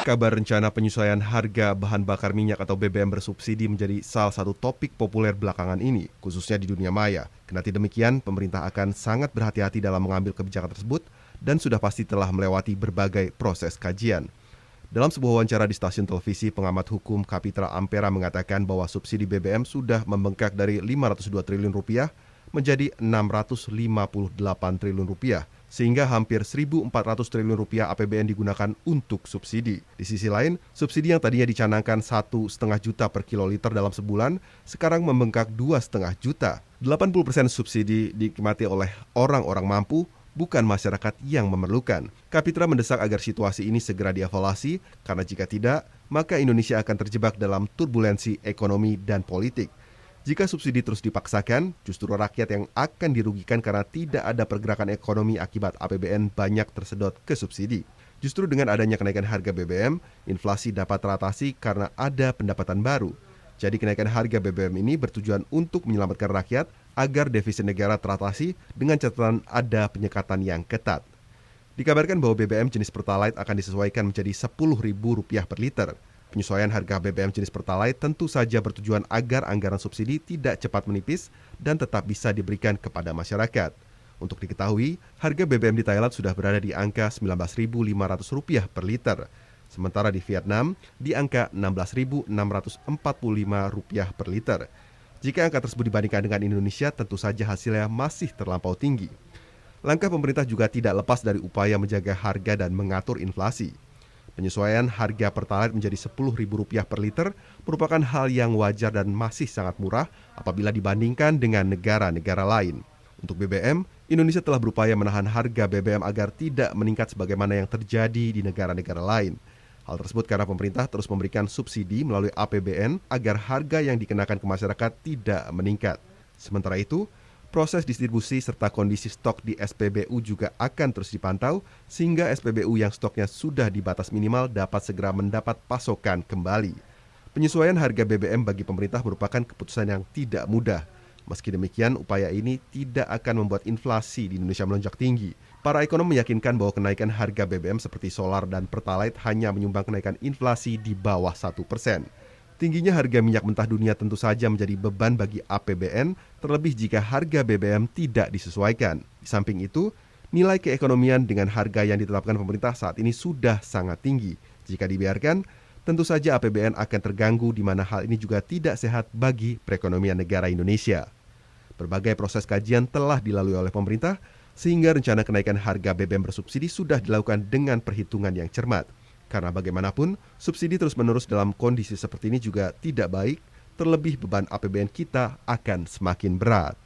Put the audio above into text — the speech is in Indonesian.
Kabar rencana penyesuaian harga bahan bakar minyak atau BBM bersubsidi menjadi salah satu topik populer belakangan ini, khususnya di dunia maya. Kendati demikian, pemerintah akan sangat berhati-hati dalam mengambil kebijakan tersebut dan sudah pasti telah melewati berbagai proses kajian. Dalam sebuah wawancara di stasiun televisi, pengamat hukum Kapitra Ampera mengatakan bahwa subsidi BBM sudah membengkak dari Rp502 triliun menjadi Rp658 triliun, sehingga hampir Rp1.400 triliun APBN digunakan untuk subsidi. Di sisi lain, subsidi yang tadinya dicanangkan 1,5 juta per kiloliter dalam sebulan, sekarang membengkak 2,5 juta. 80% subsidi dinikmati oleh orang-orang mampu, bukan masyarakat yang memerlukan. Kapitra mendesak agar situasi ini segera dievaluasi, karena jika tidak, maka Indonesia akan terjebak dalam turbulensi ekonomi dan politik. Jika subsidi terus dipaksakan, justru rakyat yang akan dirugikan karena tidak ada pergerakan ekonomi akibat APBN banyak tersedot ke subsidi. Justru dengan adanya kenaikan harga BBM, inflasi dapat teratasi karena ada pendapatan baru. Jadi kenaikan harga BBM ini bertujuan untuk menyelamatkan rakyat agar defisit negara teratasi dengan catatan ada penyekatan yang ketat. Dikabarkan bahwa BBM jenis Pertalite akan disesuaikan menjadi Rp10.000 per liter. Penyesuaian harga BBM jenis Pertalite tentu saja bertujuan agar anggaran subsidi tidak cepat menipis dan tetap bisa diberikan kepada masyarakat. Untuk diketahui, harga BBM di Thailand sudah berada di angka Rp19.500 per liter. Sementara di Vietnam, di angka Rp16.645 per liter. Jika angka tersebut dibandingkan dengan Indonesia, tentu saja hasilnya masih terlampau tinggi. Langkah pemerintah juga tidak lepas dari upaya menjaga harga dan mengatur inflasi. Penyesuaian harga Pertalite menjadi Rp10.000 per liter merupakan hal yang wajar dan masih sangat murah apabila dibandingkan dengan negara-negara lain. Untuk BBM, Indonesia telah berupaya menahan harga BBM agar tidak meningkat sebagaimana yang terjadi di negara-negara lain. Hal tersebut karena pemerintah terus memberikan subsidi melalui APBN agar harga yang dikenakan ke masyarakat tidak meningkat. Sementara itu, proses distribusi serta kondisi stok di SPBU juga akan terus dipantau sehingga SPBU yang stoknya sudah di batas minimal dapat segera mendapat pasokan kembali. Penyesuaian harga BBM bagi pemerintah merupakan keputusan yang tidak mudah. Meski demikian, upaya ini tidak akan membuat inflasi di Indonesia melonjak tinggi. Para ekonom meyakinkan bahwa kenaikan harga BBM seperti solar dan Pertalite hanya menyumbang kenaikan inflasi di bawah 1%. Tingginya harga minyak mentah dunia tentu saja menjadi beban bagi APBN, terlebih jika harga BBM tidak disesuaikan. Di samping itu, nilai keekonomian dengan harga yang ditetapkan pemerintah saat ini sudah sangat tinggi. Jika dibiarkan, tentu saja APBN akan terganggu di mana hal ini juga tidak sehat bagi perekonomian negara Indonesia. Berbagai proses kajian telah dilalui oleh pemerintah, sehingga rencana kenaikan harga BBM bersubsidi sudah dilakukan dengan perhitungan yang cermat. Karena bagaimanapun, subsidi terus-menerus dalam kondisi seperti ini juga tidak baik, terlebih beban APBN kita akan semakin berat.